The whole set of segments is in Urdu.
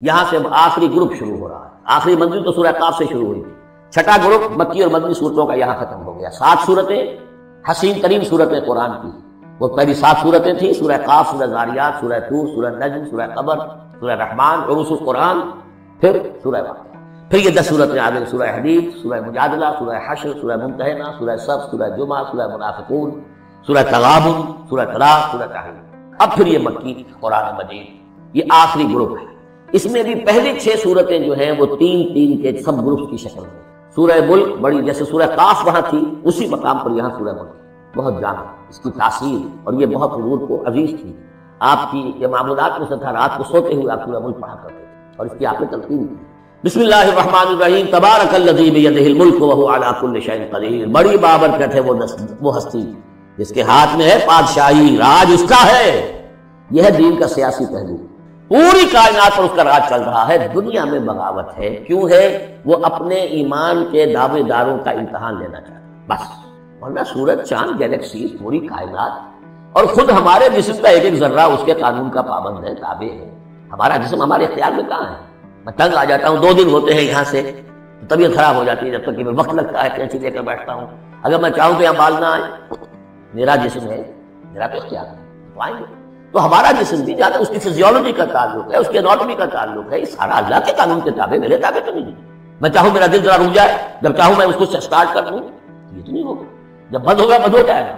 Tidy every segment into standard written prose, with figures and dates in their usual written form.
یہاں سے آخری گروپ شروع ہو رہا ہے. آخری منزل تو سورہ قاف سے شروع ہوئی تھی. چھٹا گروپ مکی اور مدنی صورتوں کا یہاں ختم ہو گیا. 7 صورتیں حسین ترین صورتیں قرآن کی. وہ پہلی 7 صورتیں تھیں: سورہ قاف، سورہ ذاریات، سورہ طور، سورہ نجم، سورہ قمر، سورہ رحمان، عروس القرآن، پھر سورہ واقعہ. پھر یہ 10 صورتیں آ گئی: سورہ حدید، سورہ مجادلہ، سورہ حشر، سورہ ممتحنہ، سورہ صف، سورہ جمعہ، سورہ منافقون، سورہ تغابن، سورہ طلاق، سورہ تحریم. اب پھر یہ مکی قرآن مجید، یہ آخری گروپ ہے. اس میں بھی پہلی 6 صورتیں جو ہیں وہ 3 کے سب گروپس کی شکل میں. سورہ ملک بڑی، جیسے سورہ قاف وہاں تھی اسی مقام پر یہاں سورہ ملک بہت جامع، اس کی تاثیر اور یہ بہت حضور کو عزیز تھی. آپ کی یہ معمولات میں سے تھا، رات کو سوتے ہوئے آپ سورہ ملک پڑھا کرتے تھے اور اس کی آپ نے تلقین کی. بسم اللہ الرحمن الرحیم. تبارک الذی بیدہ الملک وہو علی کل شیء قدیر. بڑی بابرکت ہے وہ ہستی جس کے ہاتھ میں ہے بادشاہی، راج اس کا ہے. یہ ہے دین کا سیاسی پہلو. پوری کائنات پر اس کا راج چل رہا ہے. دنیا میں بغاوت ہے. کیوں ہے؟ وہ اپنے ایمان کے دعوے داروں کا امتحان لینا چاہتا ہے بس. ورنہ سورج، چاند، گیلیکسیز، پوری کائنات اور خود ہمارے جسم کا ایک ایک ذرہ اس کے قانون کا پابند ہے، تابع ہے. ہمارا جسم ہمارے اختیار میں کہاں ہے؟ میں تنگ آ جاتا ہوں، 2 دن ہوتے ہیں یہاں سے طبیعت خراب ہو جاتی ہے، جب تک کہ وقت لگتا ہے کینچی لے کر بیٹھتا ہوں. اگر میں چاہوں تو یہاں بال نہ آئے، میرا جسم ہے، میرا تو اختیار ہے، تو آئیں گے. تو ہمارا جسم بھی جہاں اس کی فزیولوجی کا تعلق ہے، اس کے اناٹمی کا تعلق ہے، یہ سارا اللہ کے قانون کے تابع، میرے تابع تو نہیں. میں چاہوں میرا دل ذرا رک جائے، جب چاہوں میں اس کو سٹارٹ کر دوں، یہ تو نہیں ہوگا. جب بند ہوگا بند ہو جائے گا،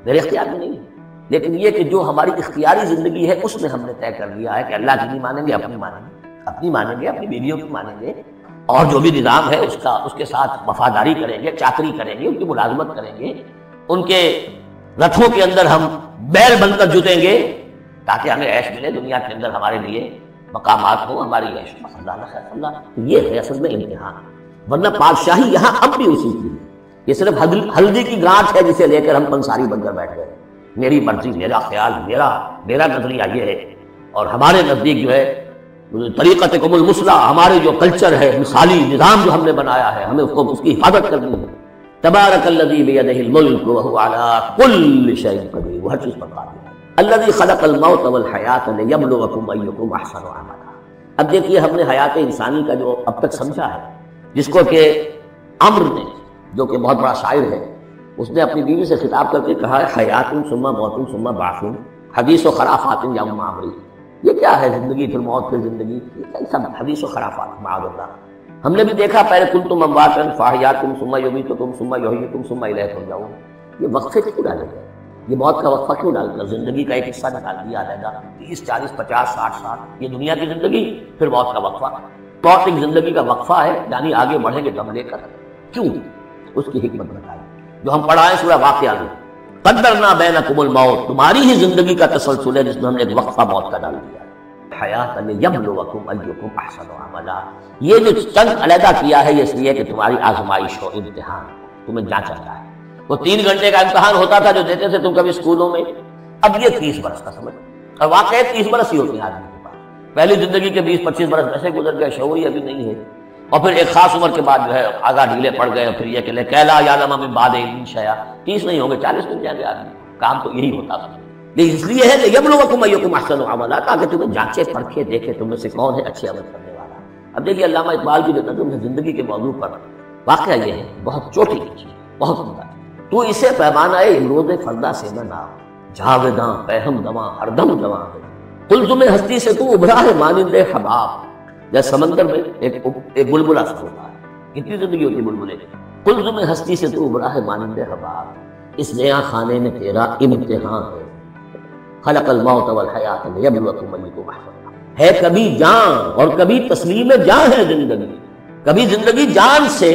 میرے اختیار میں نہیں ہے. لیکن یہ کہ جو ہماری اختیاری زندگی ہے اس میں ہم نے طے کر لیا ہے کہ اللہ کی نہیں مانیں گے، اپنی مانیں گے، اپنی مانیں گے، اپنی بیویوں کی مانیں گے، اور جو بھی نظام ہے اس کے ساتھ وفاداری کریں گے، چاکری کریں گے، ان کی ملازمت کریں گے، ان کے رتھوں کے اندر ہم بیل بن کر جتیں گے تاکہ ہمیں عیش ملے، دنیا کے اندر ہمارے لیے مقامات ہوں، ہماری عیش. اللہ یہ ہے اصل میں امتحان. ورنہ بادشاہی یہاں اب بھی اسی کی ہے. یہ صرف ہلدی کی گانٹھ ہے جسے لے کر ہم پنساری بن کر بیٹھ گئے. میری مرضی، میرا خیال، میرا نظریہ یہ ہے. اور ہمارے نزدیک جو ہے طریقتکم المثلیٰ، ہمارے جو کلچر ہے، مثالی نظام جو ہم نے بنایا ہے، ہمیں اس کی حفاظت کرنی ہے. تبارک الذی بیدہ الملک وہو علی کل شیء قدیر. وہ ہر چیز پر قادر ہے. الذی خلق الموت والحیاۃ لیبلوکم ایکم احسن عملا. اب دیکھیے ہم نے حیات انسانی کا جو اب تک سمجھا ہے، جس کو کہ عمرو نے، جو کہ بہت بڑا شاعر ہے، اس نے اپنی بیوی سے خطاب کر کے کہا ہے حیات ثم موت ثم بعث حدیث و خرافات یا عمری. یہ کیا ہے؟ زندگی پھر موت پھر زندگی، یہ سب حدیث و خرافات معاذ اللہ. ہم نے بھی دیکھا پہلے کنتم امواتا فاحیاکم ثم یمیتکم ثم یحییکم ثم الیہ ترجعون. یہ وقفے کیوں ڈالے گئے؟ یہ موت کا وقفہ کیوں ڈال کر زندگی کا ایک حصہ نکال دیا علیحدہ؟ 30 40 50 60 سال یہ دنیا کی زندگی، پھر موت کا وقفہ. پلاٹنگ زندگی کا وقفہ ہے، یعنی آگے بڑھیں گے دم لے کر. کیوں؟ اس کی حکمت بتائی جو ہم پڑھائیں سورہ واقعہ میں. قدرنا بینکم الموت، تمہاری ہی زندگی کا تسلسل ہے جس میں ہم نے ایک وقفہ موت کا ڈال دیا. حیات لیبلوکم ایکم احسن عملا. یہ جو چند علیحدہ کیا ہے یہ اس لیے کہ تمہاری آزمائش ہو، امتحان، تمہیں جانچا جائے. وہ 3 گھنٹے کا امتحان ہوتا تھا جو دیتے تھے تم کبھی اسکولوں میں، اب یہ 30 برس کا سمجھ. اور واقعی 30 برس ہی ہوتے ہیں آدمی کے پاس. پہلی زندگی کے 20 25 برس ویسے گزر گئے، شعوری ابھی نہیں ہے. اور پھر ایک خاص عمر کے بعد جو ہے آگاہ ڈھیلے پڑ گئے، اور پھر یہ کہ کیلا یعلم من بعد علم شیئا. 30 نہیں ہوں گے، 40 بن جائیں گے آدمی. کام تو یہی ہوتا تھا. لیکن اس لیے ہے لیبلوکم ایکم احسن عملا، تاکہ تمہیں جانچے پرکھے دیکھے تم میں سے کون ہے اچھے عمل کرنے والا. اب دیکھیے علامہ اقبال کی جو نظم ہے زندگی کے موضوع پر، واقعہ یہ ہے بہت چوٹی کی چیز، بہت عمدہ. تو اسے پیمانہ امروز فردا سے نہ نام، جاویداں پہم دواں ہر دم جواں ہے. قلزم ہستی سے تو ابھرا ہے مانند حباب. جیسے سمندر میں ایک بلبلا سا ہوتا ہے، کتنی زندگی ہوتی ہے بلبلے کی. قلزم ہستی سے تو ابھرا ہے مانند حباب، اس نیا خانے میں تیرا امتحان ہے. خلق الموت والحیات لیبلوکم ایکم احسن. ہے کبھی جان اور کبھی تسلیم جان ہے زندگی. کبھی زندگی جان سے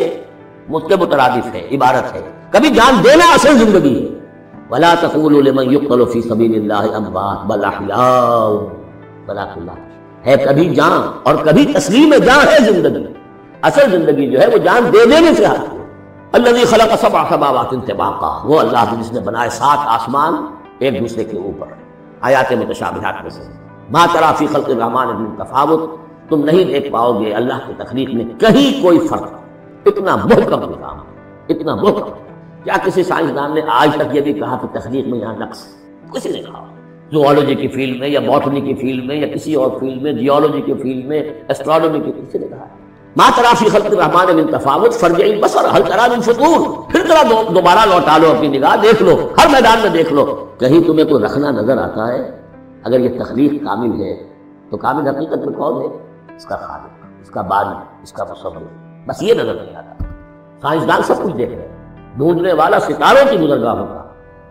مترادف ہے، عبارت ہے. کبھی جان دینا اصل زندگی ہے. ولا تقولوا لمن يقتل في سبيل الله اموات بل احياء ولكن لا. ہے کبھی جان اور کبھی تسلیم جان ہے زندگی. اصل زندگی جو ہے وہ جان دے دینے سے آتی ہے. الذي خلق 7 سماوات طباقا، وہ اللہ جس نے بنائے 7 آسمان ایک دوسرے کے اوپر. آیات متشابہات میں سے ما ترى في خلق الرحمن من تفاوت، تم نہیں دیکھ پاؤ گے اللہ کی تخلیق میں کہیں کوئی فرق. اتنا محکم نظام، اتنا محکم. کیا کسی سائنسدان نے آج تک یہ بھی کہا کہ تخلیق میں یہاں نقص؟ کسی نے کہا. زوالوجی کی فیلڈ میں یا باٹنی کی فیلڈ میں یا کسی اور فیلڈ میں، جیولوجی کی فیلڈ میں، ایسٹرونومی کی، کسی نے کہا ہے ما تری فی خلق الرحمن من تفاوت فارجع البصر هل تری من فطور، پھر ذرا دوبارہ لوٹا لو اپنی نگاہ، دیکھ لو ہر میدان میں دیکھ لو، کہیں تمہیں کوئی رکھنا نظر آتا ہے؟ اگر یہ تخلیق کامل ہے تو کامل حقیقت میں کون ہے؟ اس کا خالق، اس کا باری، اس کا مصور، بس یہ نظر نہیں آتا۔ سائنسدان سب کچھ دیکھ رہے ہیں، ڈھونڈنے والا ستاروں کی گزرگاہوں کا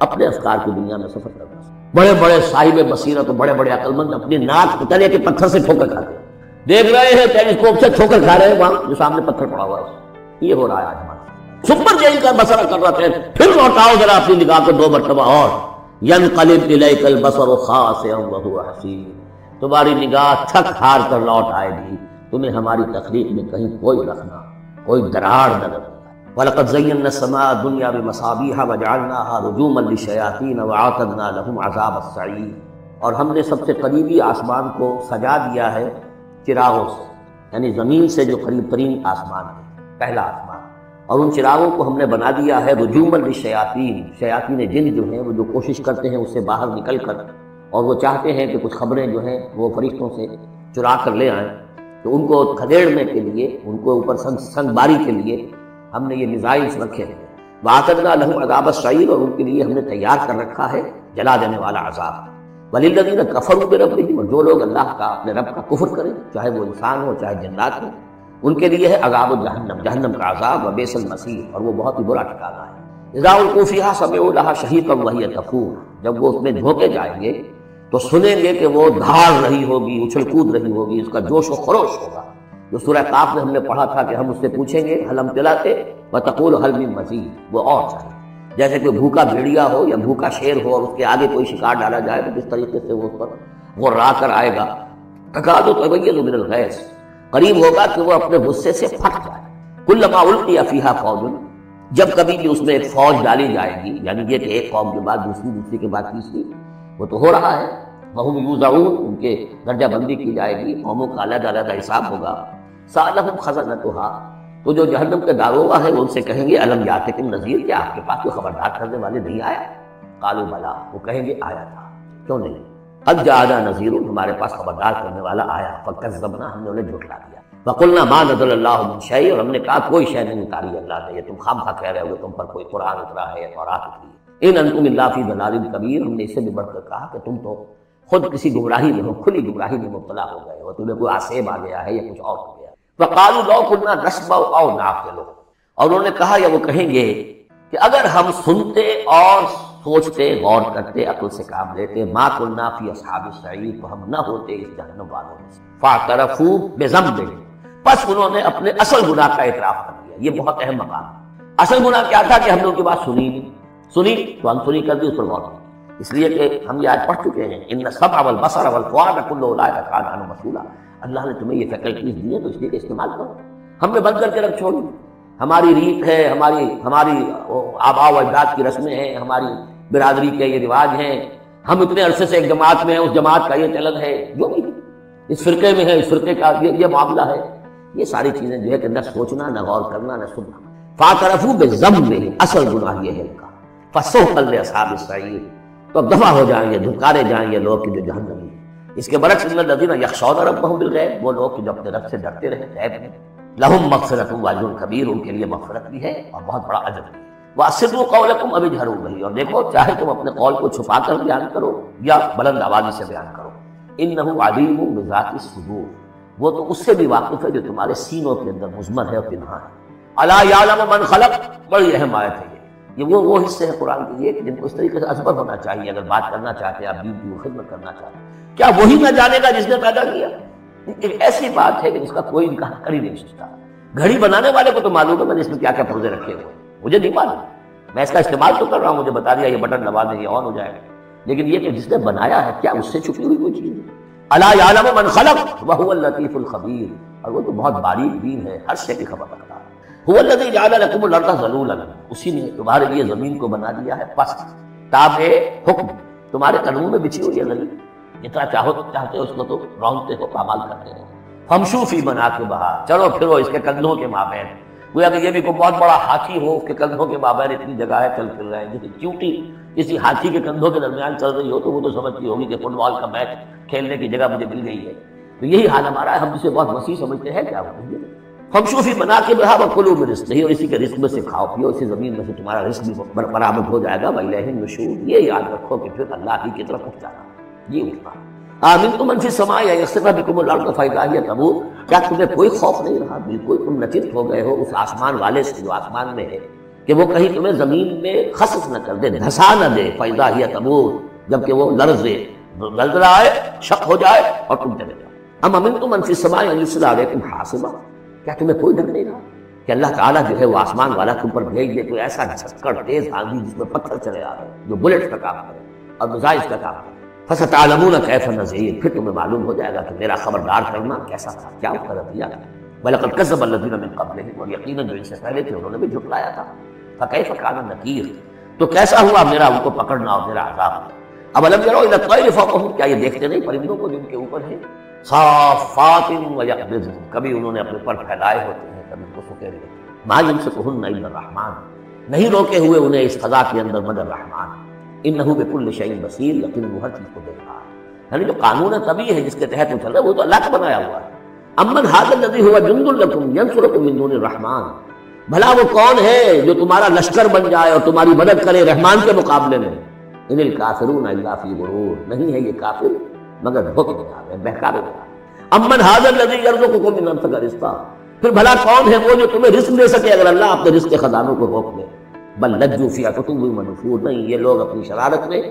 اپنے افکار کی دنیا میں سفر کر رہا ہے۔ بڑے بڑے صاحب بصیرت اور بڑے بڑے عقل مند اپنی ناک تلے کے پتھر سے ٹھوکر کھاتے ہیں، دیکھ رہے ہیں ٹیلیسکوپ سے ٹھوکر کھا رہے ہیں وہاں جو سامنے پتھر پڑا ہوا ہے۔ یہ ہو رہا ہے آج ہمارے سپر جیل کا بسر کر رہا ہے، پھر لوٹاؤ ذرا اپنی نگاہ کو 2 مرتبہ اور، ینقلب الیک البصر خاسئا وہو حسیر، تمہاری نگاہ تھک ہار کر لوٹ آئے گی، تمہیں ہماری تخلیق میں کہیں کوئی رکھنا، کوئی دراڑ نہ لگے۔ وَلَقَدْ زَيَّنَّا السَّمَاءَ الدُّنْيَا بِمَصَابِيحَ وَجَعَلْنَاهَا رُجُومًا لِلشَّيَاطِينَ وَأَعْتَدْنَا لَهُمْ عَذَابَ السَّعِيرِ، اور ہم نے سب سے قریبی آسمان کو سجا دیا ہے چراغوں سے، یعنی زمین سے جو قریب ترین آسمان ہے، پہلا آسمان، اور ان چراغوں کو ہم نے بنا دیا ہے رجومًا للشیاطین، شیاطین جن جو ہیں وہ جو کوشش کرتے ہیں اس سے باہر نکل کر، اور وہ چاہتے ہیں کہ کچھ خبریں جو ہیں وہ فرشتوں سے چرا کر لے آئیں، تو ان کو کھدیڑنے کے لیے، ان کو اوپر سنگ باری کے لیے ہم نے یہ میزائلز رکھے ہیں۔ وَأَعْتَدْنَا لَهُمْ عَذَابَ السَّعِيرِ، اور ان کے لیے ہم نے تیار کر رکھا ہے جلا دینے والا عذاب۔ وَلِلَّذِينَ كَفَرُوا بِرَبِّهِمْ، اور جو لوگ اللہ کا، اپنے رب کا کفر کریں، چاہے وہ انسان ہو چاہے جنات ہو، ان کے لیے ہے عذاب جہنم، جہنم کا عذاب، وبئس المصیر، اور وہ بہت ہی برا ٹھکانہ ہے۔ اذا القوا فیہا سمعوا لها شہیقا وہی تفور، جب وہ اس میں جھونکے جائیں گے تو سنیں گے کہ وہ دھاڑ رہی ہوگی، اچھل کود رہی ہوگی، اس کا جوش و خروش ہوگا، جو سورہ قاف میں ہم نے پڑھا تھا کہ ہم اس سے پوچھیں گے حل امطلعت وتقول حل من مزید، وہ اور چاہیے، جیسے کوئی بھوکا بھیڑیا ہو یا بھوکا شیر ہو اور اس کے آگے کوئی شکار ڈالا جائے تو کس طریقے سے وہ اس پر غرا کر آئے گا، تکاد تبین من الغیظ، قریب ہوگا کہ وہ اپنے غصے سے پھٹ جائے۔ کلما القی فیہا فوج، جب کبھی بھی اس میں ایک فوج ڈالی جائے گی، یعنی یہ کہ ایک قوم کے بعد دوسری، دوسری کے بعد تیسری، وہ تو ہو رہا ہے، وہم یوزعون، ان کے درجہ بندی کی جائے گی، قوموں کا علیحدہ علیحدہ حساب ہوگا۔ سألہم خزنتہا، تو جو جہنم کے داروغہ ہے وہ ان سے کہیں گے الم یاتکم نذیر، کیا آپ کے پاس کوئی خبردار کرنے والے نہیں آیا؟ قالوا بلا، وہ کہیں گے آیا تھا، کیوں نہیں؟ قد جاءنا نذیر، ہمارے پاس خبردار کرنے والا آیا، فکذبنا، ہم نے انہیں جھٹلا دیا۔ وقلنا ما نزل اللہ من شیء، اور ہم نے کہا کوئی شے نہیں اتاری اللہ نے، یہ تم خامخواہ کہہ رہے ہو تم پر کوئی قرآن اترا ہے یا تورات اتری ہے۔ ان انتم الا فی ضلال کبیر، ہم نے اس سے بھی بڑھ کر کہا کہ تم تو خود کسی گمراہی میں ہو، کھلی گمراہی میں مبتلا ہو گئے ہو، تمہیں کوئی آسیب آ گیا ہے یا کچھ اور ہو گیا۔ وقالوا لو كنا نسمع او نعقل، اور انہوں نے کہا یا وہ کہیں گے کہ اگر ہم سنتے اور سوچتے، غور کرتے، عقل سے کام لیتے، ما كنا فی اصحاب السعیر، تو ہم نہ ہوتے اس جہنم والوں میں سے۔ فاعترفوا بذنبهم، پس انہوں نے اپنے اصل گناہ کا اعتراف کر دیا۔ یہ بہت اہم مقام ہے۔ اصل گناہ کیا تھا کہ ہم نے ان کی بات سنی تو ہم سنی کر دی، اس پر غور نہیں، اس لیے کہ ہم یہ آج پڑھ چکے ہیں ان السمع والبصر والفؤاد كل اولئک کان عنہ مسئولا، اللہ نے تمہیں یہ فیکلٹیز دی ہے تو اس لیے کہ استعمال کرو۔ ہم نے بند کر کے رکھ چھوڑی، ہماری ریت ہے، ہماری آباء و اجداد کی رسمیں ہیں، ہماری برادری کے یہ رواج ہیں، ہم اتنے عرصے سے ایک جماعت میں ہیں، اس جماعت کا یہ چلن ہے، جو بھی اس فرقے میں ہے، اس فرقے کا یہ معاملہ ہے، یہ ساری چیزیں جو ہے کہ نہ سوچنا، نہ غور کرنا، نہ سننا۔ فاعترفوا بذنبهم، اصل گناہ یہ ہے ان کا۔ فسحقا لاصحاب السعیر، تو دفع ہو جائیں گے، دھتکارے جائیں گے لوگ کہ جو جہنمی۔ اس کے برعکس ان الذین یخشون ربهم بالغیب، وہ لوگ جو اپنے رب سے ڈرتے رہے غیب میں، لہم مغفرۃ واجر کبیر، ان کے لیے مغفرت بھی ہے اور بہت بڑا اجر بھی۔ واسروا قولکم او اجہروا بہ، اور دیکھو چاہے تم اپنے قول کو چھپا کر بیان کرو یا بلند آوازی سے بیان کرو۔ انہ علیم بذات الصدور، وہ تو اس سے بھی واقف ہے جو تمہارے سینوں کے اندر مضمر ہے اور پنہاں ہے۔ الا یعلم من خلق، بڑی اہم آیت ہے یہ وہ حصے ہیں قرآن کے یہ کہ جن کو اس طریقے سے ازبر ہونا چاہیے اگر بات کرنا چاہتے ہیں، آپ دین کی خدمت کرنا چاہتے ہیں۔ کیا وہی نہ جانے گا جس نے پیدا کیا؟ ایک ایسی بات ہے کہ جس کا کوئی انکار کر ہی نہیں سکتا۔ گھڑی بنانے والے کو تو معلوم ہے میں نے اس میں کیا کیا پرزے رکھے ہوئے، مجھے نہیں معلوم، میں اس کا استعمال تو کر رہا ہوں، مجھے بتا دیا یہ بٹن دبا دیں یہ آن ہو جائے گا، لیکن یہ کہ جس نے بنایا ہے کیا اس سے چھپی ہوئی کوئی چیز ہے؟ الا یعلم من خلق وهو اللطیف الخبیر، اور وہ تو بہت باریک بین ہے، ہر شے کی خبر رکھتا ہے۔ هو الذی جعل لكم الارض ذلولا، اسی نے تمہارے لیے زمین کو بنا دیا ہے پست، تابع حکم، تمہارے قدموں میں بچھی ہوئی ہے زمین، جتنا چاہتے ہو اس کو تو رونتے ہو، پامال کرتے ہو۔ فامشوا فی مناکبہا، چلو پھرو اس کے کندھوں کے مابین، گویا کہ یہ بھی کوئی بہت بڑا ہاتھی ہو اس کے کندھوں کے مابین اتنی جگہ ہے، چل پھر رہے ہیں، جیسے چیونٹی کسی ہاتھی کے کندھوں کے درمیان چل رہی ہو تو وہ تو سمجھتی ہوگی کہ فٹ بال کا میچ کھیلنے کی جگہ مجھے مل گئی ہے. تو یہی حال ہمارا ہے, ہم جسے بہت وسیع سمجھتے ہیں کیا وہ ہم شوفی بنا کے بہا وکلوا من رزقہ, اور اسی کے رزق میں سے کھاؤ پیو, اسی زمین میں سے تمہارا رزق بھی برآمد ہو جائے گا. وإلیہ النشور, یہ یاد رکھو کہ پھر اللہ ہی کی طرف اٹھ جانا, یہ اٹھنا. آمنتم من فی السماء ان یخسف بکم الارض فإذا ہی تمور, کیا تمہیں کوئی خوف نہیں رہا؟ بالکل تم نچت ہو گئے ہو اس آسمان والے سے جو آسمان میں ہے, کہ وہ کہیں تمہیں زمین میں خسف نہ کر دے, دھسا نہ دے. فإذا ہی تمور, جبکہ وہ لرزے, زلزلہ آئے, شک ہو جائے اور تم چلے جاؤ. ام امنتم من فی السماء ان یرسل علیکم حاصبا, کیا تمہیں کوئی ڈر نہیں رہا کہ اللہ تعالیٰ جو ہے وہ آسمان والا تم پر بھیج دے کوئی ایسا جھکڑ تیز آندھی جس میں پتھر چلے آ رہے ہیں, جو بلٹ کا کام کرے اور میزائل کا کام کرے. فستعلمون کیف نذیر, پھر تمہیں معلوم ہو جائے گا کہ میرا خبردار کرنا کیسا تھا, کیا کر دیا. وَلَقَدْ كَذَّبَ الَّذِينَ مِن قَبْلِهِمْ, اور یقیناً جو ان سے پہلے تھے انہوں نے بھی جھٹلایا تھا. فَكَيْفَ كَانَ نَكِيرٌ, تو کیسا ہوا میرا ان کو پکڑنا اور میرا عذاب. أَوَلَمْ يَرَوْا إِلَى الطَّيْرِ فَوْقَهُمْ, کیا یہ دیکھتے نہیں پرندوں کو جو ان کے اوپر ہے. صَافَّاتٍ وَيَقْبِضْنَ, کبھی انہوں نے اپنے پر پھیلائے ہوتے ہیں, کبھی کو سکیرے ہوتے ہیں. مَا يَمْسِكُهُنَّ إِلَّا الرَّحْمَٰنُ, نہیں روکے ہوئے انہیں اس خزاں کے اندر مگر رحمان. إِنَّهُ بِكُلِّ شَيْءٍ بَصِيرٌ, یقیناً وہ ہر چیز کو دیکھ رہا ہے. یعنی جو قانون طبیعی ہے جس کے تحت وہ چل رہا ہے وہ تو اللہ کا بنایا ہوا ہے. امن ھذا الذی ھو جند لکم ینصرکم من دون الرحمن, بھلا وہ کون ہے جو تمہارا لشکر بن جائے اور تمہاری مدد کرے رحمان کے مقابلے میں. ان الکافرون الا فی غرور, نہیں ہے یہ کافر مگر دھوکے میں آ گئے, بہکاوے میں آ گئے. امن ھذا الذی یرزقکم من انفق رزقا, پھر بھلا کون ہے وہ جو تمہیں رزق دے سکے اگر اللہ اپنے رزق کے خزانوں کو روک دے. بل لجوا فی عتو ونفور, نہیں یہ لوگ اپنی شرارت میں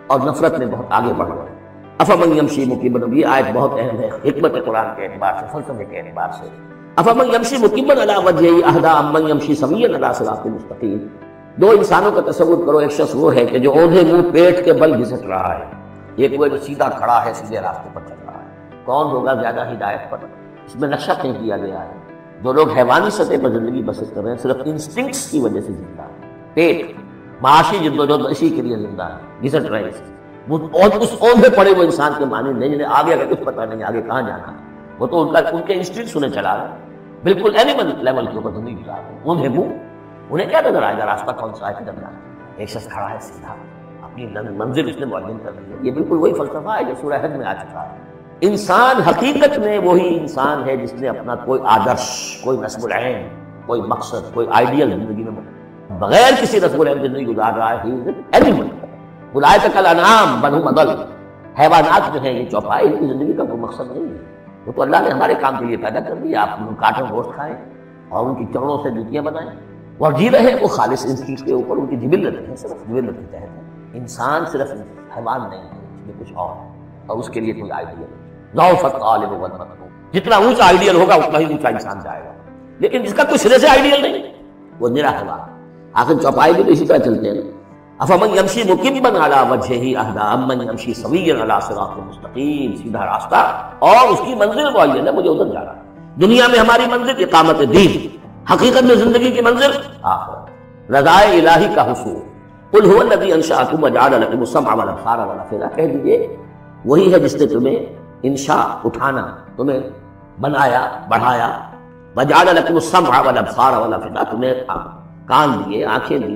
اور نفرت میں بہت آگے بڑھ گئے. افمن یمشی مکبا, یہ آیت بہت اہم ہے حکمت قرآن کے اعتبار سے, فلسفے کے اعتبار سے. افمن یمشی مکبا علی وجهه اهدی امن یمشی سویا علی صراط مستقیم. دو انسانوں کا تصور کرو, ایک شخص وہ ہے کہ جو اوندھے منہ پیٹ کے بل گھسٹ رہا ہے, ایک وہ جو سیدھا کھڑا ہے سیدھے راستے پر چل رہا ہے. کون ہوگا زیادہ ہدایت پر؟ اس میں نقشہ طے کیا گیا ہے. جو لوگ حیوانی سطح پر زندگی بسر کر رہے ہیں صرف انسٹنکٹس کی وجہ سے زندہ ہے, پیٹ معاشی جدوجہد اسی کے لیے زندہ ہے, گھسٹ رہے ہیں. اور اس اوندھے پڑے وہ انسان کے معنی نہیں جنہیں آگے کا کچھ پتہ نہیں آگے کہاں جانا ہے, وہ تو ان کے انسٹنکٹ انہیں چلا رہے ہیں, بالکل اینیمل لیول کے اوپر زندگی گزار رہے ہیں. اوندھے منہ, انہیں کیا نظر آئے گا راستہ کون سا ہے کدھر جانا ہے. ایک شخص کھڑا ہے سیدھا, اپنی منزل اس نے معین کر لی ہے. یہ بالکل وہی فلسفہ ہے جو سورہ حج میں آ چکا ہے. انسان حقیقت میں وہی انسان ہے جس نے اپنا کوئی آدرش, کوئی نصب العین, کوئی مقصد, کوئی آئیڈیل زندگی میں بغیر کسی نصب العین زندگی گزار رہا ہے. اینیمل اولئک الانعام بل هم اضل, حیوانات جو ہیں یہ چوپائے, ان کی زندگی کا کوئی مقصد نہیں ہے. وہ تو اللہ نے ہمارے کام کے لیے پیدا کر دیا. آپ ان کاٹوں گوشت کھائیں اور ان کی چمڑوں سے جوتیاں بنائیں اور جی رہے وہ خالص انسٹنکٹ کے اوپر, ان کی جبلت ہے, صرف جبلت کے تحت ہے. انسان صرف حیوان نہیں ہے, اس میں کچھ اور ہے اور اس کے لیے کوئی آئیڈیل ہے. ضعف الطالب والمطلوب, جتنا اونچا آئیڈیل ہوگا اتنا ہی اونچا انسان جائے گا, لیکن جس کا کوئی سرے سے آئیڈیل نہیں وہ نرا حیوان. آخر چوپائے بھی تو اسی طرح چلتے ہیں. افمن یمشی مکبا علی وجهه اهدی امن یمشی سویا علی صراط مستقیم, سیدھا راستہ اور اس کی منزل معین ہے, مجھے ادھر جانا ہے. دنیا میں ہماری منزل اقامت دین, حقیقت میں زندگی کی منزل آخرت, رضا الہی کا حصول. قل هو الذی انشأکم وجعل لکم السمع والابصار والافئدہ, کہہ دیجئے وہی ہے جس نے تمہیں انشاء اٹھانا, تمہیں بنایا بڑھایا, وجعل لکم السمع والابصار والافئدہ, تمہیں کان دیے, آنکھیں دی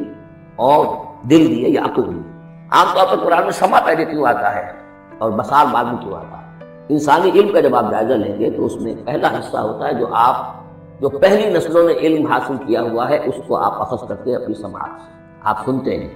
اور دل دیے یا عقل دی. عام طور پر قرآن میں سمع پہلے کیوں آتا ہے اور بصار بعد میں کیوں آتا ہے؟ انسانی علم کا جب آپ جائزہ لیں گے تو اس میں پہلا حصہ ہوتا ہے جو پہلی نسلوں نے علم حاصل کیا ہوا ہے اس کو آپ اخذ کرتے ہیں اپنی سماعت سے. آپ سنتے ہیں,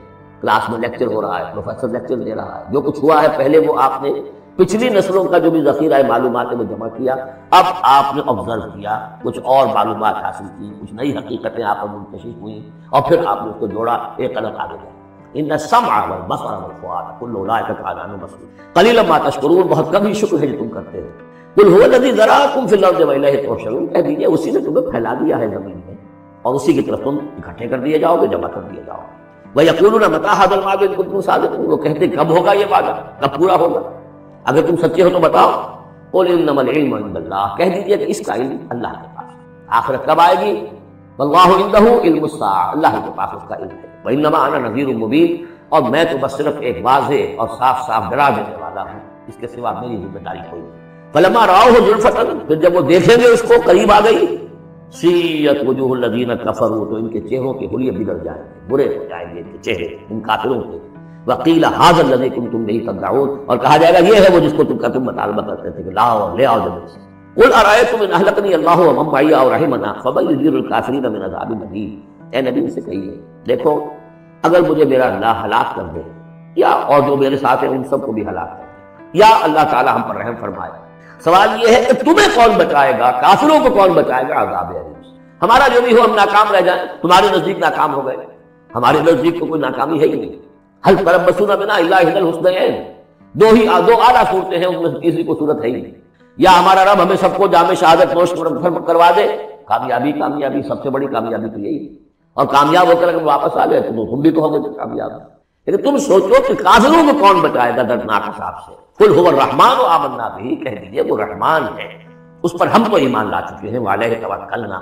کلاس میں لیکچر ہو رہا ہے, پروفیسر لیکچر دے رہا ہے, جو کچھ ہوا ہے پہلے وہ آپ نے پچھلی نسلوں کا جو بھی ذخیرہ معلومات ہے وہ جمع کیا, اب آپ نے آبزرو کیا, کچھ اور معلومات حاصل کی, کچھ نئی حقیقتیں آپ پر منکشف ہوئیں اور پھر آپ نے اس کو جوڑا, ایک قدم آگے گیا. ان السمع والبصر والفؤاد كل اولئک كان عنہ مسئول قلیلا ما تشکرون, بہت کم ہی شکر ہے جو تم کرتے ہو. قل هو الذی ذراکم فی الارض والیہ تحشرون, کہہ دیجیے اسی نے تمہیں پھیلا دیا ہے زمین میں اور اسی کی طرف تم اکٹھے کر دیے جاؤ گے, جمع کر دیے جاؤ گے. وَيَقُولُونَ مَتَىٰ هَٰذَا الْوَعْدُ إِن كُنتُمْ صَادِقِينَ, وہ کہتے کب ہوگا یہ وعدہ, کب پورا ہوگا, اگر تم سچے ہو تو بتاؤ. قُلْ إِنَّمَا الْعِلْمُ عِندَ اللَّهِ, کہہ دیجیے کہ اس کا علم اللہ کے پاس. آخرت کب آئے گی؟ وَاللَّهُ عِندَهُ عِلْمُ السَّاعَةِ, اللہ کے پاس اس کا علم ہے. وَإِنَّمَا أَنَا نَذِيرٌ مُّبِينٌ, اور میں تو بس صرف ایک واضح اور صاف صاف ڈرا دینے والا ہوں, اس کے سوا میری ذمہ داری کوئی نہیں. فَلَمَّا رَأَوْهُ زُلْفَةً, پھر جب وہ دیکھیں گے اس کو قریب آ گئی, سیئت وجوہ الذین کفروا, تو ان کے چہروں کے حلیے بگڑ جائیں گے, برے ہو جائیں گے ان کے چہرے ان کافروں کے. وقیل ھذا الذی کنتم بہ تدعون، اور کہا جائے گا یہ ہے وہ جس کو تم مطالبہ کرتے تھے کہ لاؤ لے آؤ جلدی سے۔ قل ارأیتم ان اہلکنی اللہ ومن معی او رحمنا فمن یجیر الکافرین من عذاب مہین، اے نبی سے کہیے دیکھو اگر مجھے میرا اللہ ہلاک کر دے یا اور جو میرے ساتھ ہیں ان سب کو بھی ہلاک کر دے یا اللہ تعالی ہم پر رحم فرمائے، سوال یہ ہے کہ تمہیں کون بچائے گا، کافروں کو کون بچائے گا عذاب علیم سے؟ ہمارا جو بھی ہو ہم ناکام رہ جائیں، تمہارے نزدیک ناکام ہو گئے، ہمارے نزدیک تو کوئی ناکامی ہے ہی نہیں۔ حل تربصون بنا الا احدى الحسنیین، دو اعلیٰ صورتیں ہیں، ان میں سے تیسری کو صورت ہے ہی نہیں۔ یا ہمارا رب ہمیں سب کو جام شہادت نوش کروا دے، کامیابی سب سے بڑی کامیابی تو یہی ہے، اور کامیاب ہو کر اگر واپس آ گئے تو تم بھی تو ہو گئے کامیاب۔ لیکن تم سوچو کہ کافروں کو کون بچائے گا دردناک عذاب سے؟ قل هو الرحمن آمنا به، کہہ دیجیے وہ رحمان ہے، اس پر ہم تو ایمان لا چکے ہیں، وعلیہ توکلنا،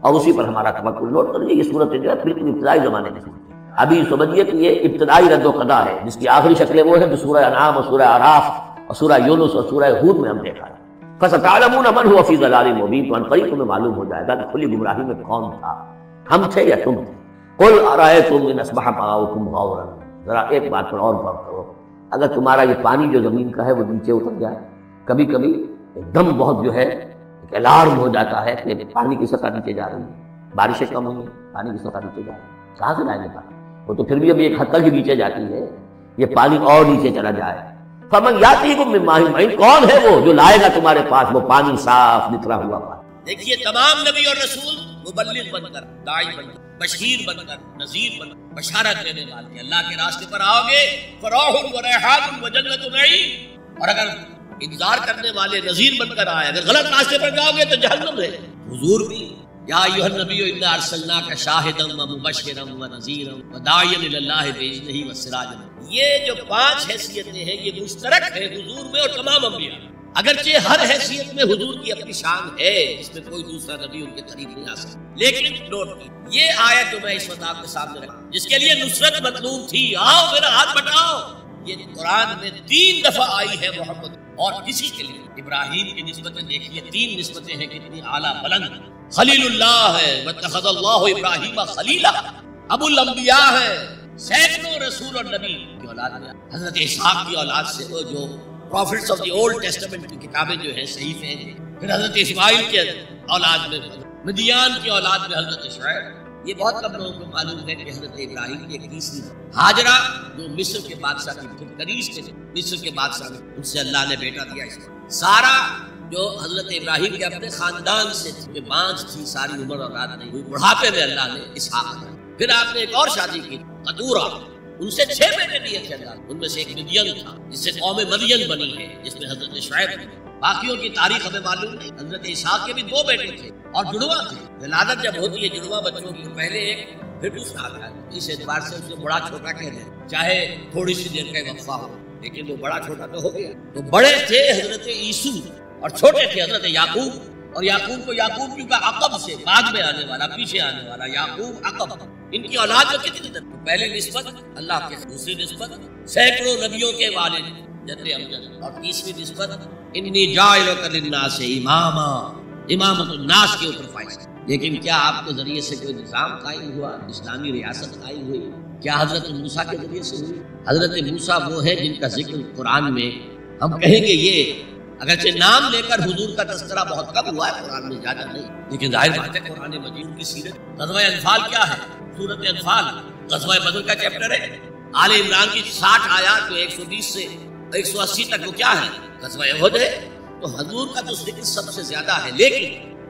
اور اسی پر ہمارا توکل۔ نوٹ کریے یہ صورت جو ہے بالکل ابتدائی زمانے کی صورت ہے، ابھی سمجھیے کہ یہ ابتدائی رد و قضا ہے، جس کی آخری شکلیں وہ ہے جو سورہ انعام اور سورہ اعراف اور سورہ یونس اور سورہ ہود میں ہم دیکھا ہے۔ فَسَتَعْلَمُونَ مَنْ هُوَ فِي ضَلَالٍ مُبِينٍ، تو ان قریب تمہیں معلوم ہو جائے گا کہ کھلی گمراہی میں کون تھا، ہم تھے یا تم تھے۔ قُلْ أَرَأَيْتُمْ إِنْ أَصْبَحَ مَاؤُكُمْ غَوْرًا، ذرا ایک بات پر اور غور کرو، اگر تمہارا یہ پانی جو زمین کا ہے وہ نیچے اتر جائے، کبھی کبھی ایک دم بہت جو ہے ایک الارم ہو جاتا ہے کہ پانی کی سطح نیچے جا رہی ہے، بارشیں کم ہوئی ہیں، پانی کی سطح نیچے جا رہی ہے، کہاں سے لائیں گے پانی؟ وہ تو پھر بھی ابھی ایک حد تک ہی نیچے جاتی ہے، یہ پانی اور نیچے چلا جائے۔ فمن یاتیکم من ماء معین، کون ہے وہ جو لائے گا تمہارے پاس وہ پانی صاف نکلا ہوا پانی؟ دیکھیے تمام نبی اور رسول مبلغ بن کر، داعی بن کر، بشیر بن کر، نذیر بن کر بشارت دینے والے، اللہ کے راستے پر آؤ گے فراح و ریحان و جنت نعیم، اور اگر انتظار کرنے والے نذیر بن کر آئے، اگر غلط راستے پر جاؤ گے تو جہنم ہے۔ حضور بھی یا ایھا النبی انا ارسلناک شاہدا و مبشرا و نذیرا و داعیا الی اللہ باذنہ و سراجا، یہ جو 5 حیثیتیں ہیں یہ مشترک ہے حضور میں اور تمام انبیاء میں، اگرچہ ہر حیثیت میں حضور کی اپنی شان ہے، اس میں کوئی دوسرا نبی ان کے قریب نہیں آ سکتا۔ لیکن نوٹ کی یہ آیت جو میں اس وقت آپ کے سامنے رکھا جس کے لیے نصرت مطلوب تھی، آؤ میرا ہاتھ بٹاؤ، یہ قرآن میں 3 دفعہ آئی ہے محمد اور کسی کے لیے۔ ابراہیم کی نسبتیں دیکھیے، 3 نسبتیں ہیں کتنی اعلیٰ بلند، خلیل اللہ ہے، واتخذ اللہ ابراہیم خلیلا، ابو الانبیاء ہے، سینکڑوں رسول اور نبی کی اولاد میں، حضرت اسحاق کی اولاد سے وہ جو prophets of the old testament کی کتابیں جو ہیں صحیفے ہیں، پھر حضرت اسماعیل کے اولاد میں، مدیان کی اولاد میں حضرت شعیب۔ یہ بہت کم لوگوں کو معلوم ہے کہ حضرت ابراہیم کی ایک تیسری ہاجرہ جو مصر کے بادشاہ کی، پھر کریش کے مصر کے بادشاہ نے، ان سے اللہ نے بیٹا دیا اس کو۔ سارا جو حضرت ابراہیم کے اپنے خاندان سے تھی، بانجھ تھی، ساری عمر اولاد نہیں ہوئی، بڑھاپے میں اللہ نے اسحاق دیا۔ پھر آپ نے ایک اور شادی کی قدورہ، ان سے 6 بیٹے دیے تھے اللہ، ان میں سے ایک مدین تھا جس سے قوم مدین بنی ہے، جس میں حضرت شعیب تھے۔ باقیوں کی تاریخ ہمیں معلوم نہیں۔ حضرت اسحاق کے بھی 2 بیٹے تھے اور جڑواں تھے۔ ولادت جب ہوتی ہے جڑواں بچوں کی، پہلے ایک پھر دوسرا آتا ہے، اس اعتبار سے اسے بڑا چھوٹا کہہ دیں، چاہے تھوڑی سی دیر کا وقفہ ہو، لیکن وہ بڑا چھوٹا تو ہو گیا۔ تو بڑے تھے حضرت عیسو اور چھوٹے تھے حضرت یعقوب، اور یعقوب کو یعقوب کیونکہ عقب سے بعد میں آنے والا، پیچھے آنے والا یعقوب عقب۔ ان کی اولاد میں کتنی تر؟ پہلے نسبت اللہ کے، دوسری نسبت سینکڑوں نبیوں کے والد جد امجد، اور تیسری نسبت انی جاعلک للناس اماما، امامت الناس کے اوپر فائز۔ لیکن کیا آپ کے ذریعے سے کوئی نظام قائم ہوا، اسلامی ریاست قائم ہوئی؟ کیا حضرت موسیٰ کے ذریعے سے ہوئی؟ حضرت موسیٰ وہ ہے جن کا ذکر قرآن میں ہم کہیں گے، یہ اگرچہ نام لے کر حضور کا تذکرہ بہت کم ہوا ہے قرآن میں، زیادہ نہیں، لیکن ظاہر بات ہے قرآن مجید کی سیرت۔ غزوہ انفال کیا ہے؟ سورۃ انفال غزوہ بدر کا چیپٹر ہے۔ آل عمران کی 60 آیات جو 120 سے 180 تک وہ کیا ہے؟ غزوہ احد ہے۔ تو حضور کا تو ذکر سب سے زیادہ ہے، لیکن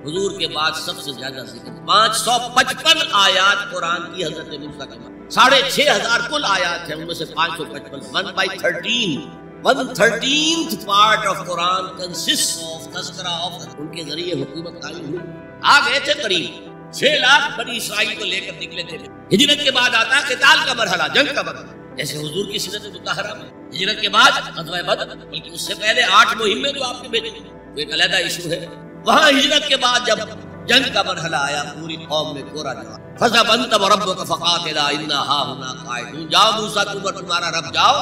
حضور کے بعد سب سے زیادہ ذکر 555 آیات قرآن کی حضرت موسیٰ کے بعد، 6500 کل آیات ہیں، ان میں سے 555 1/13th part of Quran consists of تذکرہ of ان کے ذریعے حکومت قائم ہوئی۔ آ گئے تھے قریب 6 لاکھ بنی اسرائیل کو لے کر نکلے تھے۔ ہجرت کے بعد آتا ہے قتال کا مرحلہ، جنگ کا مرحلہ، جیسے حضور کی سیرت مطہرہ میں ہجرت کے بعد غزوہ بدر، بلکہ اس سے پہلے 8 مہمیں جو آپ نے بھیجی، وہ ایک علیحدہ ایشو ہے۔ وہاں ہجرت کے بعد جب جنگ کا مرحلہ آیا، پوری قوم میں کورا جواب، فَذْهَبْ أَنْتَ وَرَبُّكَ فَقَاتِلَا إِنَّا هَاهُنَا قَاعِدُونَ، جاؤ موسیٰ تم اور تمہارا رب جاؤ،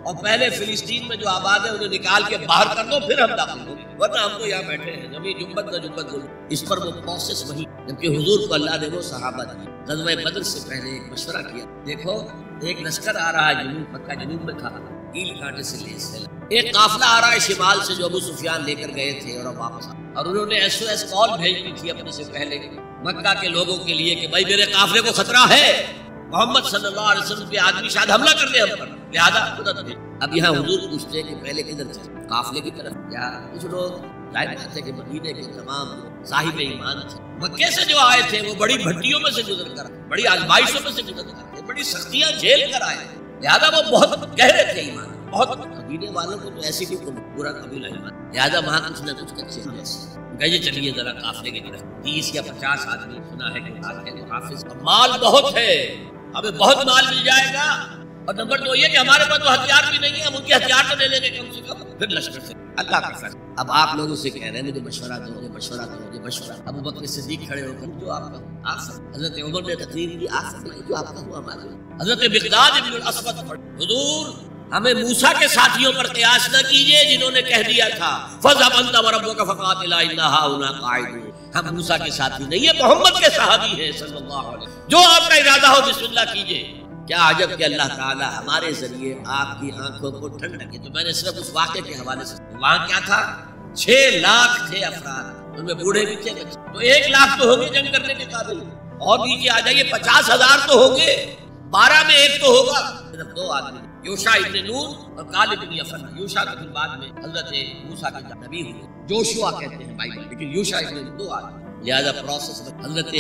اور پہلے فلسطین میں جو آباد ہے انہیں نکال کے باہر کر دو، پھر ہم داخل ہوں گے، ورنہ ہم تو یہاں بیٹھے ہیں، زمین جنبت نہ جنبت۔ اس پر وہ پروسیس وہی جبکہ حضور کو اللہ نے وہ صحابہ دی۔ غزوہ بدر سے پہلے ایک مشورہ کیا، دیکھو ایک لشکر آ رہا ہے جنوب، مکہ جنوب میں تھا، کیل کانٹے سے لیس ہے، ایک قافلہ آ رہا ہے شمال سے جو ابو سفیان لے کر گئے تھے اور اب واپس آ، اور انہوں نے SOS کال بھیج دی تھی اپنے سے پہلے مکہ کے لوگوں کے لیے کہ بھائی میرے قافلے کو خطرہ ہے، محمد صلی اللہ علیہ وسلم کے آدمی شاید حملہ کر دے ہم پر، لہذا مدد دے۔ اب یہاں حضور پوچھتے ہیں کہ پہلے کدھر تھے؟ قافلے کی طرف؟ یا کچھ لوگ ظاہر بات ہے کہ مدینے کے تمام صاحب ایمان تھے، مکے سے جو آئے تھے وہ بڑی بھٹیوں میں سے گزر کر، بڑی آزمائشوں میں سے گزر کر، بڑی سختیاں جھیل کر آئے، لہذا وہ بہت گہرے تھے ایمان، بہت مدینے والوں کو تو ایسی بھی پورا قبیلہ ایمان، لہذا وہاں کچھ نہ کچھ کچے کہیے چلیے ذرا قافلے کی طرف۔ 30 یا 50 آدمی سنا ہے کہ حافظ مال بہت ہے، ہمیں بہت مال مل جائے گا، اور نمبر 2 یہ کہ ہمارے پاس تو ہتھیار بھی نہیں ہے، ہم ان کے ہتھیار تو لے لیں گے کم سے کم، پھر لشکر سے اللہ کا فیصلہ۔ اب آپ لوگوں سے کہہ رہے ہیں مجھے مشورہ دو، مجھے مشورہ دو، مجھے مشورہ۔ ابو بکر صدیق کھڑے ہو کر جو آپ کا آپ سب، حضرت عمر نے تقریر کی، آپ سب جو آپ کا ہوا ہمارا۔ حضرت مقداد ابن الاسود حضور ہمیں موسیٰ کے ساتھیوں پر قیاس نہ کیجئے جنہوں نے کہہ دیا تھا فَاذْهَبْ أَنْتَ وَرَبُّكَ فَقَاتِلَا إِنَّا هَاهُنَا قَاعِدُونَ۔ ہم موسیٰ کے ساتھی نہیں، یہ محمد کے صحابی ہیں صلی اللہ علیہ وسلم، جو آپ کا ارادہ ہو بسم اللہ کیجئے۔ کیا عجب کہ اللہ تعالیٰ ہمارے ذریعے آپ کی آنکھوں کو ٹھنڈک کی۔ تو میں نے صرف اس واقعے کے حوالے سے، وہاں کیا تھا 6 لاکھ تھے افراد، ان میں بوڑھے بھی تھے، تو 1 لاکھ تو ہوں گے جنگ کرنے کے قابل، اور نیچے آ جائیے 50,000 تو ہوں گے، 12 میں 1 تو ہوگا، صرف 2 آدمی، یوشع ابن نون اور کالب بن یفن۔ یوشع تو پھر بعد میں حضرت موسیٰ کے نبی ہوئے، جوشوا کہتے ہیں بائبل، لیکن یوشع ابن نون 2 آدمی، لہذا پروسیس میں حضرت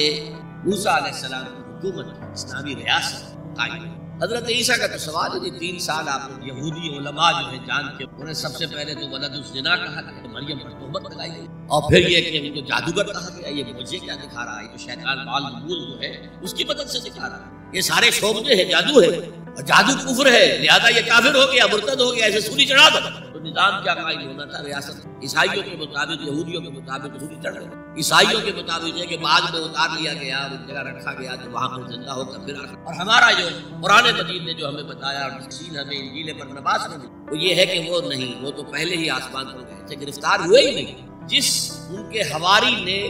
موسیٰ علیہ السلام کی حکومت اسلامی ریاست قائم ہوئی۔ حضرت عیسیٰ کا تو سوال ہے، 3 سال آپ لوگ یہودی علماء جو ہے جان کے انہیں سب سے پہلے تو ولد الزنا کہا گیا، مریم پر تہمت لگائی گئی، اور پھر یہ کہ ان کو جادوگر کہا گیا، یہ مجھے کیا دکھا رہا ہے، یہ شیطان بالغول جو ہے اس کی مدد سے دکھا رہا ہے، یہ سارے شعبے ہیں، جادو ہے، اور جادو کفر ہے، لہذا یہ کافر ہو گیا، مرتد ہو گیا، ایسے سولی چڑھا دو۔ تو نظام کیا قائم ہونا تھا؟ ریاست عیسائیوں کے مطابق، یہودیوں کے مطابق سولی چڑھ گئی، عیسائیوں کے مطابق ہے کہ بعد میں اتار لیا گیا اور ایک جگہ رکھا گیا تو وہاں پر زندہ ہو کر پھر آ۔ اور ہمارا جو قرآن مجید نے جو ہمیں بتایا اور تفصیل ہمیں انجیل برنباس نے دی، وہ یہ ہے کہ وہ نہیں، وہ تو پہلے ہی آسمان پر گئے تھے، گرفتار ہوئے ہی نہیں۔ جس ان کے حواری نے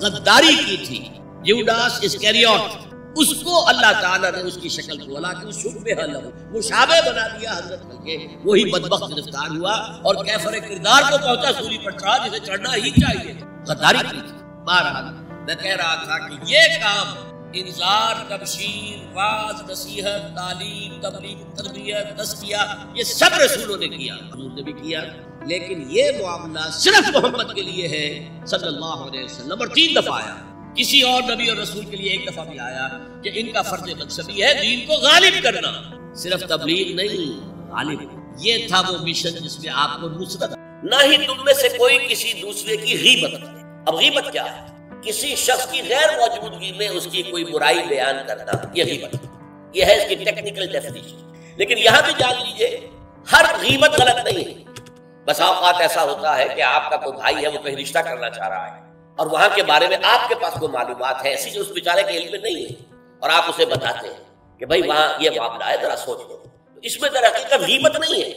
غداری کی تھی، یوڈاس اسکریوٹ، اس کو اللہ تعالیٰ نے اس کی شکل کو ولیکن شبہ لہ، مشابہ بنا دیا حضرت کے، وہی بدبخت گرفتار ہوا اور کیفر کردار کو پہنچا، سولی پر چڑھا جسے چڑھنا ہی چاہیے، غداری کی تھی۔ بہرحال میں کہہ رہا تھا کہ یہ کام انذار، تبشیر، واعظ، نصیحت، تعلیم، تبلیغ، تربیت، تزکیہ، یہ سب رسولوں نے کیا، حضور نے بھی کیا، لیکن یہ معاملہ صرف محمد کے لیے ہے صلی اللہ علیہ وسلم، اور 3 دفعہ آیا، کسی اور نبی اور رسول کے لیے 1 دفعہ بھی آیا کہ ان کا فرض منصبی ہے دین کو غالب کرنا، صرف تبلیغ نہیں، غالب۔ یہ تھا وہ مشن جس میں آپ کو نصرت، نہ ہی تم میں سے کوئی کسی دوسرے کی غیبت کرے۔ اب غیبت کیا ہے؟ کسی شخص کی غیر موجودگی میں اس کی کوئی برائی بیان کرنا، یہ غیبت ہے، یہ ہے اس کی ٹیکنیکل ڈیفینیشن۔ لیکن یہاں بھی جان لیجئے ہر غیبت غلط نہیں ہے۔ بس اوقات ایسا ہوتا ہے کہ آپ کا کوئی بھائی ہے، وہ کہیں رشتہ کرنا چاہ رہا ہے اور وہاں کے بارے میں آپ کے پاس کوئی معلومات ہے ایسی جو اس بیچارے کے علم میں نہیں ہے، اور آپ اسے بتاتے ہیں کہ بھائی وہاں یہ معاملہ ہے، ذرا سوچ لو۔ تو اس میں در حقیقت غیبت نہیں ہے،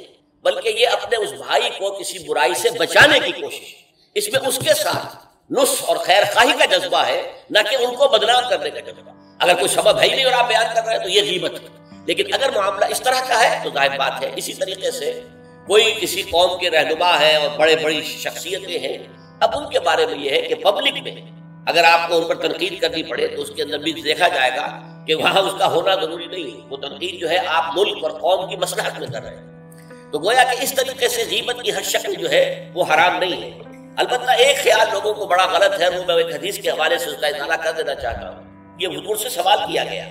بلکہ یہ اپنے اس بھائی کو کسی برائی سے بچانے کی کوشش، اس میں اس کے ساتھ نصح اور خیر خواہی کا جذبہ ہے، نہ کہ ان کو بدنام کرنے کا جذبہ۔ اگر کوئی سبب ہے ہی نہیں اور آپ بیان کر رہے ہیں تو یہ غیبت ہے، لیکن اگر معاملہ اس طرح کا ہے تو ظاہر بات ہے۔ اسی طریقے سے کوئی کسی قوم کے رہنما ہے اور بڑی شخصیتیں ہیں، اب ان کے بارے میں یہ ہے کہ پبلک میں اگر آپ کو ان پر تنقید کرنی پڑے تو اس کے اندر بھی دیکھا جائے گا کہ وہاں اس کا ہونا ضروری نہیں ہے، وہ تنقید جو ہے آپ ملک اور قوم کی مصلحت میں کر رہے ہیں۔ تو گویا کہ اس طریقے سے غیبت کی ہر شکل جو ہے وہ حرام نہیں ہے۔ البتہ ایک خیال لوگوں کو بڑا غلط ہے، وہ میں ایک حدیث کے حوالے سے اس کا اطلاع کر دینا چاہتا ہوں۔ یہ حضور سے سوال کیا گیا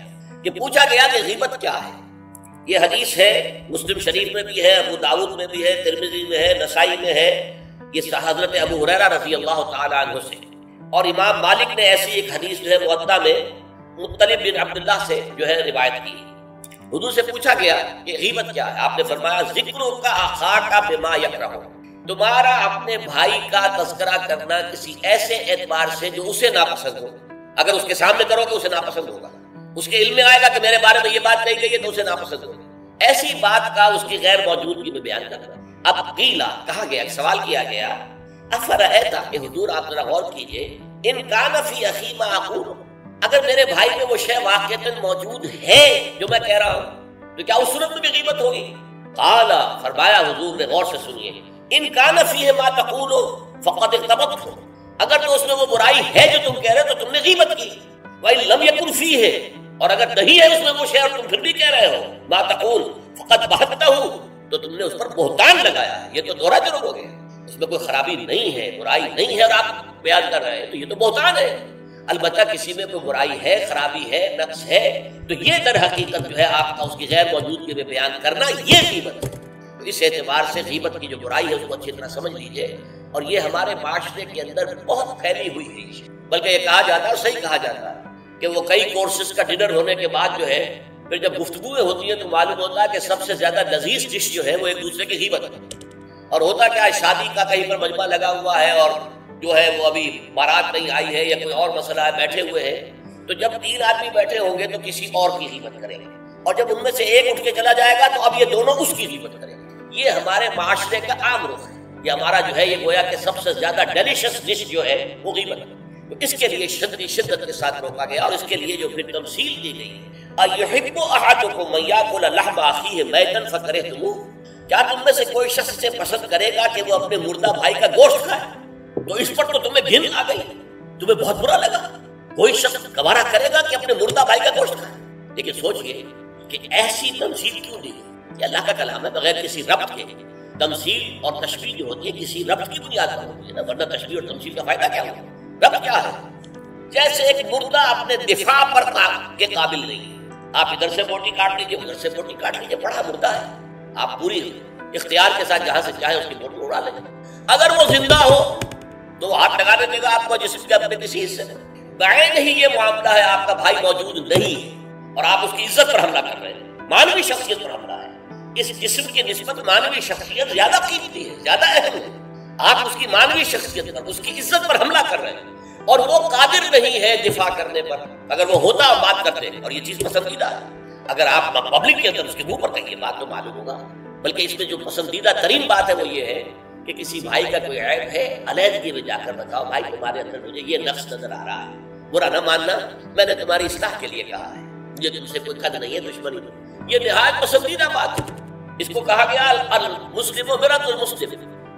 کہ پوچھا گیا کہ غیبت کیا ہے۔ یہ حدیث ہے، مسلم شریف میں بھی ہے، ابو داؤد میں بھی ہے، ترمذی میں ہے، نسائی میں ہے، یہ حضرت ابو ہریرہ رضی اللہ تعالی عنہ سے، اور امام مالک نے ایسی ایک حدیث جو ہے موطا میں مطلب بن عبداللہ سے جو ہے روایت کی۔ حضور سے پوچھا گیا کہ غیبت کیا ہے، آپ نے فرمایا ذکروں کا اخاک بما یکرہ، تمہارا اپنے بھائی کا تذکرہ کرنا کسی ایسے اعتبار سے جو اسے ناپسند ہو۔ اگر اس کے سامنے کرو تو اسے ناپسند ہوگا، اس کے علم میں آئے گا کہ میرے بارے میں یہ بات کہی گئی ہے تو اسے ناپسند ہوگا، ایسی بات کا اس کی غیر موجودگی میں بیان کرنا۔ اب قیلا کہا گیا، سوال کیا گیا افرأیت کہ حضور آپ ذرا غور کیجئے ان کان فی اخی ما اقول، اگر میرے بھائی میں وہ شے واقعتاً موجود ہے جو میں کہہ رہا ہوں تو کیا اس صورت میں بھی غیبت ہوگی؟ قال، فرمایا حضور نے، غور سے سنیے، ان کان فیہ ما تقول فقد اغتبت، اگر تو اس میں وہ برائی ہے جو تم کہہ رہے ہو تو تم نے غیبت کی، وَإِن لَمْ يَكُنْ فِيهِ، اور اگر نہیں ہے اس میں وہ شے اور تم پھر بھی کہہ رہے ہو ما تقول فقد بہتہ، تو تم نے اس پر بہتان لگایا، یہ تو دوہرا جرم ہو گیا، اس میں کوئی خرابی نہیں ہے، برائی نہیں ہے اور آپ بیان کر رہے ہیں، تو یہ تو بہتان ہے۔ البتہ کسی میں کوئی برائی ہے، خرابی ہے، نقص ہے، تو یہ در حقیقت جو ہے آپ کا اس کی غیر موجودگی میں بیان کرنا، یہ غیبت ہے۔ تو اس اعتبار سے غیبت کی جو برائی ہے اس کو اچھی طرح سمجھ لیجئے، اور یہ ہمارے معاشرے کے اندر بہت پھیلی ہوئی ہے، بلکہ یہ کہا جاتا ہے اور صحیح کہا جاتا ہے کہ وہ کئی کورسز کا ڈنر ہونے کے بعد جو ہے پھر جب گفتگویں ہوتی ہیں تو معلوم ہوتا ہے کہ سب سے زیادہ لذیذ ڈش جو ہے وہ ایک دوسرے کی غیبت ہے، اور ہوتا کیا ہے، شادی کا کہیں پر مجمع لگا ہوا ہے اور جو ہے وہ ابھی بارات نہیں آئی ہے یا کوئی اور مسئلہ ہے، بیٹھے ہوئے ہیں، تو جب 3 آدمی بیٹھے ہوں گے تو کسی اور کی غیبت کریں گے، اور جب ان میں سے ایک اٹھ کے چلا جائے گا تو اب یہ دونوں اس کی غیبت کریں گے۔ یہ ہمارے معاشرے کا عام رخ ہے، یہ ہمارا جو ہے یہ گویا کہ سب سے زیادہ ڈیلیشس ڈش جو ہے وہ غیبت ہے۔ تو اس کے لیے شدت کے ساتھ روکا گیا، اور اس کے لیے جو پھر تمثیل دی گئی، اَيُحِبُّ أَحَدُكُمْ أَن يَأْكُلَ لَحْمَ أَخِيهِ مَيْتًا فَكَرِهْتُمُوهُ، کیا تم میں سے کوئی شخص سے پسند کرے گا کہ وہ اپنے مردہ بھائی کا گوشت کھائے؟ تو اس پر تو تمہیں گھن آ گئی، تمہیں بہت برا لگا، کوئی شخص گوارا کرے گا کہ اپنے مردہ بھائی کا گوشت کھائے؟ لیکن سوچئے کہ ایسی تمثیل کیوں دی گئی؟ یہ اللہ کا کلام ہے، بغیر کسی ربط کے۔ تمثیل اور تشبیہ جو ہوتی ہے کسی ربط کی بنیاد پر ہوتی ہے نا، ورنہ تشبیہ اور تمثیل کا فائدہ کیا ہوگا؟ ربط کیا ہے؟ جیسے ایک مردہ اپنے دفاع پر کے قابل نہیں ہے، آپ ادھر سے بوٹی کاٹ لیجیے، ادھر سے بوٹی کاٹ لیجیے، بڑا مردہ ہے، آپ پوری اختیار کے ساتھ جہاں سے چاہے اس کی بوٹی اڑا لیں۔ اگر وہ زندہ ہو تو ہاتھ لگانے دے گا آپ کو جسم کے اپنے کسی حصے میں۔ بعین ہی یہ معاملہ ہے، آپ کا بھائی موجود نہیں ہے اور آپ اس کی عزت پر حملہ کر رہے ہیں، مانوی شخصیت پر حملہ ہے۔ اس جسم کی نسبت مانوی شخصیت زیادہ قیمتی ہے، زیادہ اہم ہے، آپ اس کی مانوی شخصیت پر، اس کی عزت پر حملہ کر رہے ہیں، اور وہ قادر نہیں ہے دفاع کرنے پر۔ اگر وہ ہوتا بات کرتے، اور یہ چیز پسندیدہ ہے، اگر آپ پبلک کے اندر اس کے منہ پر کہیں بات تو معلوم ہوگا، بلکہ اس میں جو پسندیدہ ترین بات ہے وہ یہ ہے کہ کسی بھائی کا کوئی عیب ہے، علیحدگی میں جا کر بتاؤ، بھائی تمہارے اندر مجھے یہ نقص نظر آ رہا ہے، برا نہ ماننا، میں نے تمہاری اصلاح کے لیے کہا ہے، مجھے تم سے کوئی قد نہیں ہے، دشمنی نہیں۔ یہ نہایت پسندیدہ بات ہے، اس کو کہا گیا المسلم مرآۃ المسلم،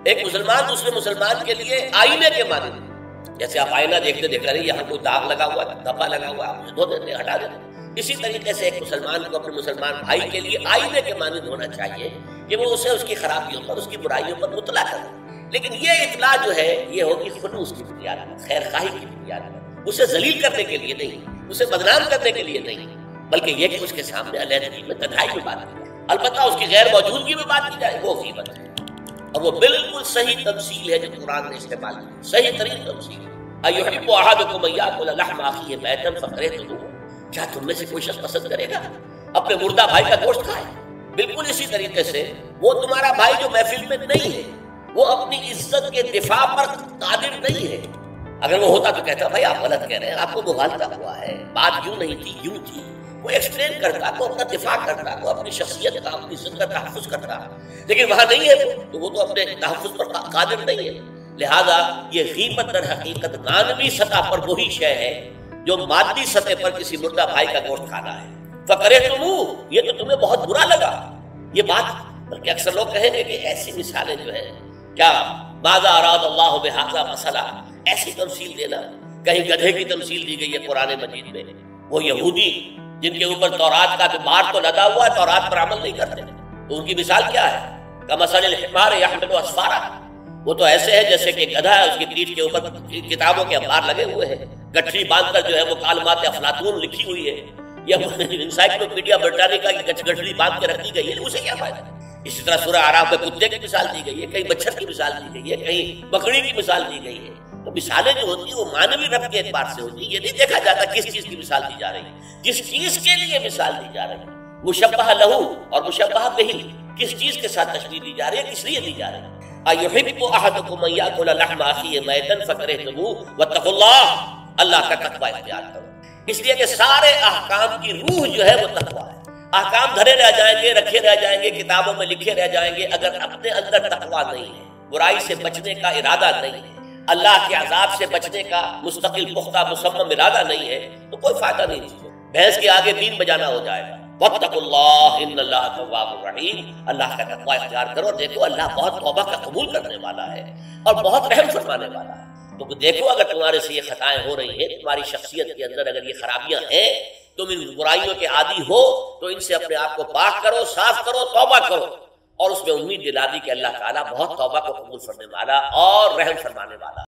ایک مسلمان دوسرے مسلمان کے لیے آئینے کے مانند، جیسے آپ آئینہ دیکھتے دیکھتے رہے یہاں کوئی داغ لگا ہوا ہے، دھبا لگا ہوا ہے، آپ اسے دھو دیتے، ہٹا دیتے، اسی طریقے سے ایک مسلمان کو اپنے مسلمان بھائی کے لیے آئینے کے مانند ہونا چاہیے کہ وہ اسے اس کی خرابیوں پر، اس کی برائیوں پر مطلع کرے، لیکن یہ اطلاع جو ہے یہ ہوگی خلوص کی بنیاد پر، خیر خواہی کی بنیاد پر، اسے ذلیل کرنے کے لیے نہیں، اسے بدنام کرنے کے لیے نہیں، بلکہ یہ کہ اس کے سامنے علیحدگی میں تنہائی میں بات کی جائے، البتہ اس کی غیر موجودگی میں بات کی جائے، وہ غیبت ہے، اور وہ بالکل صحیح تمثیل ہے جو قرآن نے استعمال کی، صحیح ترین تمثیل ہے۔ اَيُحِبُّ أَحَدُكُمْ أَن يَأْكُلَ لَحْمَ أَخِيهِ مَيْتًا فَكَرِهْتُمُوهُ، کیا تم میں سے کوئی شخص پسند کرے گا اپنے مردہ بھائی کا گوشت کھائے؟ بالکل اسی طریقے سے وہ تمہارا بھائی جو محفل میں نہیں ہے، وہ اپنی عزت کے دفاع پر قادر نہیں ہے، اگر وہ ہوتا تو کہتا بھائی آپ غلط کہہ رہے ہیں، آپ کو مغالطہ ہوا ہے، بات یوں نہیں تھی، یوں تھی، وہ ایکسپلین کرتا، وہ اپنا دفاع کرتا، وہ اپنی شخصیت کا، اپنی عزت کا تحفظ کرتا، لیکن وہاں نہیں ہے تو وہ تو اپنے تحفظ پر قادر نہیں ہے۔ لہذا یہ غیبت در حقیقت مانوی سطح پر وہی شے ہے جو مادی سطح پر کسی مردہ بھائی کا گوشت کھانا ہے۔ فَكَرِهْتُمُوهُ، یہ تو تمہیں بہت برا لگا، یہ بات، بلکہ اکثر لوگ کہیں گے کہ ایسی مثالیں جو ہیں، کیا ماذا اراد اللہ بہذا مسئلہ، ایسی تمثیل دینا، کہیں گدھے کی تمثیل دی گئی ہے قرآن مجید میں، وہ یہودی جن کے اوپر تورات کا بار تو لدا ہوا ہے، تورات پر عمل نہیں کرتے، تو ان کی مثال کیا ہے؟ کمثل الحمار یحمل اسفارا، وہ تو ایسے ہے جیسے کہ گدھا ہے، اس کی پیٹھ کے اوپر کتابوں کے انبار لگے ہوئے ہیں، گٹھڑی باندھ کر جو ہے وہ کالمات افلاطون لکھی ہوئی ہے، یا انسائکلوپیڈیا برٹانیکا کی گٹھڑی باندھ کے رکھی گئی ہے، اسے کیا فائدہ؟ اسی طرح سورہ اعراف میں کتے کی مثال دی گئی ہے، کہیں مچھر کی مثال دی گئی ہے، کہیں بکری کی مثال دی گئی ہے۔ تو مثالیں جو ہوتی ہیں وہ مانوی رب کے اعتبار سے ہوتی ہیں، یہ نہیں دیکھا جاتا کس چیز کی مثال دی جا رہی ہے، جس چیز کے لیے مثال دی جا رہی ہے، مشبہ لہو اور مشبہ بہ، کس چیز کے ساتھ تشبیہ دی جا رہی ہے، کس لیے دی جا رہی ہے۔ اَيُحِبُّ أَحَدُكُمْ أَن يَأْكُلَ لَحْمَ أَخِيهِ مَيْتًا فَكَرِهْتُمُوهُ وَاتَّقُوا اللَّهَ، اللہ کا تقوی اختیار کرو، اس لیے کہ سارے احکام کی روح جو ہے وہ تقوی ہے۔ احکام دھرے رہ جائیں گے، رکھے رہ جائیں گے، کتابوں میں لکھے رہ جائیں گے، اگر اپنے اندر تقوی نہیں ہے، برائی سے بچنے کا ارادہ نہیں ہے، اللہ کے عذاب سے بچنے کا مستقل پختہ مصمم ارادہ نہیں ہے تو کوئی فائدہ نہیں اس کو، بھینس کے آگے دین بجانا ہو جائے گا۔ واتقوا اللہ ان اللہ تواب الرحیم، اللہ کا تقوی اختیار کرو، دیکھو اللہ بہت توبہ کا قبول کرنے والا ہے اور بہت رحم فرمانے والا ہے۔ تو دیکھو اگر تمہارے سے یہ خطائیں ہو رہی ہیں، تمہاری شخصیت کے اندر اگر یہ خرابیاں ہیں، تم ان برائیوں کے عادی ہو تو ان سے اپنے آپ کو پاک کرو، صاف کرو، توبہ کرو، اور اس میں امید دلا دی کہ اللہ تعالیٰ بہت توبہ کو قبول فرمانے والا اور رحم فرمانے والا